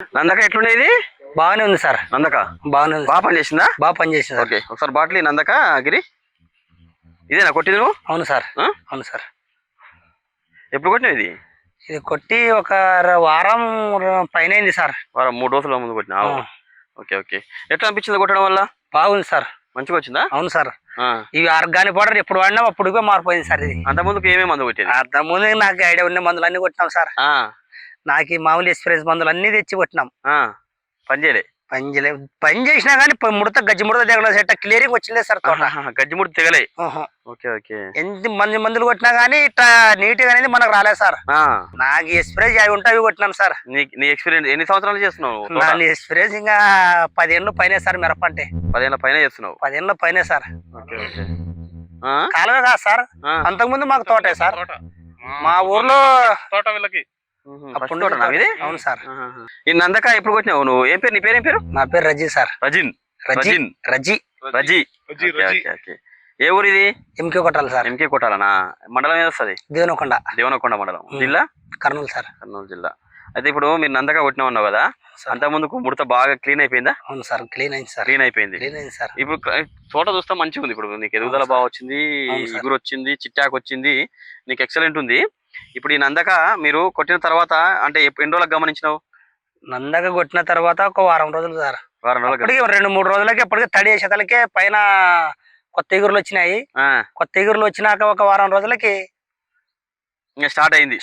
నందక ఎట్లుండేది? బాగానే ఉంది సార్. నందక బాగానే ఉంది. బాగా పనిచేసిందా? బాగా పనిచేసింది. ఓకే, ఒకసారి బాటిల్ నందక గిరి ఇదేనా కొట్టింది నువ్వు? అవును సార్. ఆ? అవును సార్. ఎప్పుడు కొట్టినావు ఇది? ఇది కొట్టి ఒక వారం పైన అయింది సార్. వారం 3 రోజుల ముందు కొట్టినా? Okay okay. ఎట్లా అనిపించింది కొట్టడం వల్ల? బాగుంది సార్. మంచిగా వచ్చిందా? అవును సార్. ఆ. ఇవి ఆర్గానిక్ పౌడర్ ఎప్పుడు వాడినా అప్పుడు మారిపోయింది సార్. ఇది అంత ముందుకు ఏమేమి మందు కొట్టేది? అంత ముందు నాకు ఐడియా ఉన్న మందులు అన్ని కొట్టినాం సార్. నాకు ఈ మామూలు ఎక్స్ప్రెస్ మందులు అన్ని తెచ్చి కొట్టినాం. పని చేయలే? పని చేసినా కానీ ముడత గజ్జి ముడత తెగల సెట్ క్లియరింగ్ వచ్చిందే సార్ తోట. గజ్జి ముడత తెగలే? Okay okay. ఎంత మందులు కొట్టినా కానీ ఇట్లా నీట్ గా అనేది మనకు రాలేదు సార్. నాకు ఎక్స్ప్రెస్ అవి ఉంటాయి, అవి కొట్టినాం సార్. నీ ఎక్స్పీరియన్స్ ఎన్ని సంవత్సరాలు చేస్తున్నావు? నా ఎక్స్పీరియన్స్ ఇంకా 10 ఏళ్ళు పైన సార్. మిరప అంటే 10 ఏళ్ళ పైన చేస్తున్నావు? 10 ఏళ్ళ పైన సార్. Okay okay. కాలువే కాదు సార్, అంతకుముందు మాకు తోటే సార్. మా ఊర్లో తోట వీళ్ళకి అప్పుడు. అవును సార్. ఈ నందక ఎప్పుడు కొట్టినావు నువ్వు? ఏం పేరు నీ పేరు? ఏం పేరు? నా పేరు రజీ సార్. రజిన్. రజీ. ఏ ఊరు ఇది? ఎంకే కొట్టాలి సార్. ఎంకే కొట్టాలనా? మండలం ఏది వస్తుంది? దేవనకొండ మండలం. జిల్లా కర్నూలు సార్. కర్నూలు జిల్లా. అయితే ఇప్పుడు మీరు నందక కొట్టినా ఉన్నావు కదా, అంత ముందుకు ముడత బాగా క్లీన్ అయిపోయిందా? అవును సార్, క్లీన్ అయింది సార్. క్లీన్ అయిపోయింది సార్. ఇప్పుడు తోట చూస్తే మంచిగా ఉంది. ఇప్పుడు నీకు ఎదుగుదల బాగా వచ్చింది, ఇగురు వచ్చింది, చిట్టాకు వచ్చింది, నీకు ఎక్సలెంట్ ఉంది. ఇప్పుడు ఈ నందక మీరు కొట్టిన తర్వాత అంటే ఎన్ని రోజులకు గమనించినావు? నందక కొట్టిన తర్వాత ఒక వారం రోజులు సార్. వారం రోజులకి 2-3 రోజులకి ఎప్పటికీ తడి వేసేతలకే పైన కొత్త ఎగురులు వచ్చినాయి. కొత్త ఎగురులు వచ్చినాక ఒక వారం రోజులకి ఇంకా స్టార్ట్ అయింది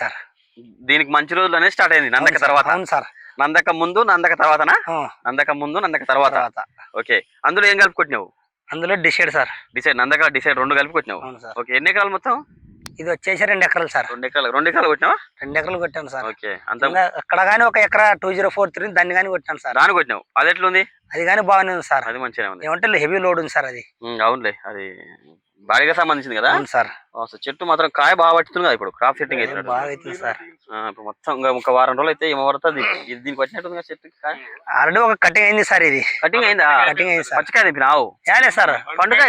సార్. దీనికి మంచి రోజులు అనేది స్టార్ట్ అయింది నందక తర్వాత? అవును సార్. నందక ముందు నందక తర్వాతనా? నందక ముందు నందక తర్వాత. ఓకే. అందులో ఏం కలిపి కొట్టినావు? అందులో డిసైడ్ సార్. నందక డిసైడ్ 2 కలిపి కొట్టినావు? ఓకే. ఎన్ని ఎకరాలు మొత్తం? ఇది వచ్చేసి 2 ఎకరాలు సార్. 2 ఎకరాలు కొట్టినావా? 2 ఎకరాలు కొట్టాను సార్. ఓకే. అక్కడ గానీ ఒక ఎకరా 2043 దాన్ని కానీ కొట్టాను సార్. దాన్ని కొట్టినావు? అది ఎట్లుంది? అది కానీ బాగానే ఉంది సార్. అది మంచిగా ఉంది. ఏమంటే హెవీ లోడ్ ఉంది సార్ అది. అవునులే, అది బాడీగా సంబంధించింది కదా. అవును సార్. చెట్టు మాత్రం కాయ బాగా పట్టుతుంది కదా ఇప్పుడు. క్రాప్ సెట్టింగ్ అయితే బాగా అవుతుంది సార్. ఇప్పుడు మొత్తం ఒక వారం రోజులు అయితే ఏమో పడుతుంది. దీనికి వచ్చినట్టుంది కదా చెట్టు. ఆల్రెడీ ఒక కటింగ్ అయింది సార్. ఇది కటింగ్ అయిందా? కటింగ్ అయింది సార్. పచ్చకాయ తెంపినావు? సార్. పండుకాయ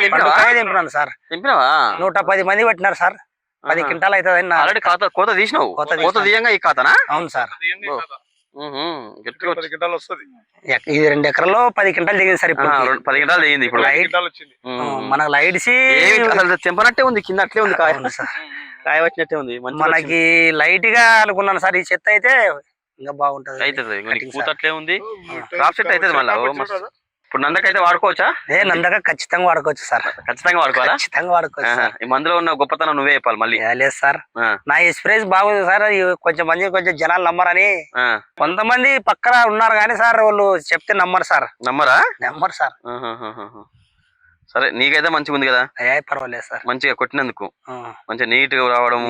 తెంపినాను సార్. తెంపినావా? 110 మంది పట్టినారు సార్. 10 క్వింటాలు అవుతుంది. ఆల్రెడీ కోత తీసినావు? కోత తీయంగా ఈ ఖాతానా? అవును సార్. ఇది 2 ఎకరాల్లో 10 క్వింటాలు దిగింది సార్. ఇప్పుడు 10 క్వింటాలు దిగింది. ఇప్పుడు మనకు లైట్స్ అసలు తెంపనట్టే ఉంది, కింద అట్లే ఉంది కాయ. కాయ వచ్చినట్టే ఉంది. మనకి లైట్ గా అనుకున్నాను సార్. ఈ చెత్త అయితే ఇంకా బాగుంటది. అవుతుంది, పూత అట్లే ఉంది. క్రాప్ సెట్ అవుతుంది మళ్ళీ. ఇప్పుడు నందక అయితే వాడుకోవచ్చా? నందక ఖచ్చితంగా వాడుకోవచ్చు సార్. ఖచ్చితంగా వాడుకోవాలా? ఖచ్చితంగా వాడుకోవచ్చు. ఈ మందులో ఉన్న గొప్పతనం నువ్వే చెప్పాలి మళ్ళీ. లేదు సార్, నా ఎక్స్పీరియన్స్ బాగుంది సార్. కొంచెం జనాలు నమ్మరని కొంతమంది పక్కన ఉన్నారు కానీ సార్, వాళ్ళు చెప్తే నమ్మరు సార్. నమ్మరు సార్. సరే, నీకైతే మంచిగా ఉంది కదా? పర్వాలేదు సార్. మంచిగా కొట్టినందుకు మంచిగా నీట్ గా రావడం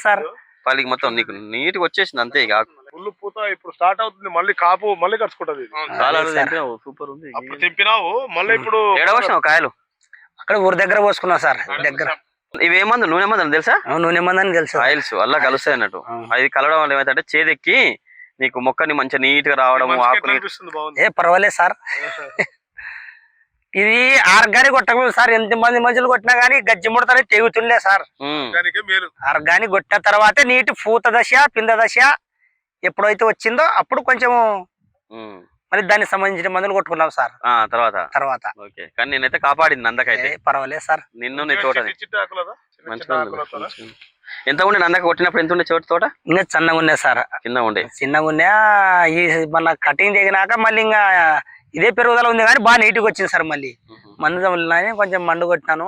సార్. వాళ్ళకి మొత్తం నీకు నీట్ గా వచ్చేసింది అంతే. ఇక ఫుల్ పూత ఇప్పుడు స్టార్ట్ అవుతుంది. మళ్ళీ కాపు మళ్ళీ కరుచుకుంటది. సూపర్ ఉంది. అప్పుడు తెంపినావు, మళ్ళీ ఇప్పుడు ఏడవచ్చినావు కాయలు? అక్కడ ఊరి దగ్గర పోసుకున్నావు సార్. దగ్గర ఇవి ఏమందు? నూనె మందని తెలుసా? నూనె మందని తెలుసు. ఆయిల్స్ అలా కలుస్తాయి అన్నట్టు. అది కలవడం వల్ల ఏమైతే చేదెక్కి నీకు మొక్కని మంచిగా నీట్ గా రావడం. పర్వాలేదు సార్. ఇది ఆర్గానిక్ కొట్టకూడదు సార్. ఎంత మంది మనుషులు కొట్టినా గానీ గజ్జి ముడతనే తెగుతుండే సార్. ఆర్గానిక్ కొట్టిన తర్వాతే నీటి పూత దశ, పింద దశ ఎప్పుడైతే వచ్చిందో అప్పుడు కొంచెం మళ్ళీ దానికి సంబంధించిన మందులు కొట్టుకున్నాం సార్. తర్వాత కానీ నేనైతే కాపాడింది నందకైతే. పర్వాలేదు సార్. నిన్ను నీ తోట ఎంత ఉండే? నందక కొట్టినప్పుడు ఎంత ఉండే చోటు తోట? ఇంకా చిన్నగా ఉండే సార్. చిన్నగా ఉండే. ఈ మళ్ళీ కటింగ్ దిగినాక మళ్ళీ ఇంకా ఇదే పెరుగుదల ఉంది కానీ బాగా నీట్గా వచ్చింది సార్. మళ్ళీ మందు కొంచెం మండు కొట్టినాను.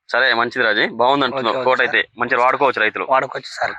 సరే, మంచిది రాజీ. బాగుంది అంటున్నావు. తోట అయితే మంచిగా వాడుకోవచ్చు, రైతులు వాడుకోవచ్చు సార్.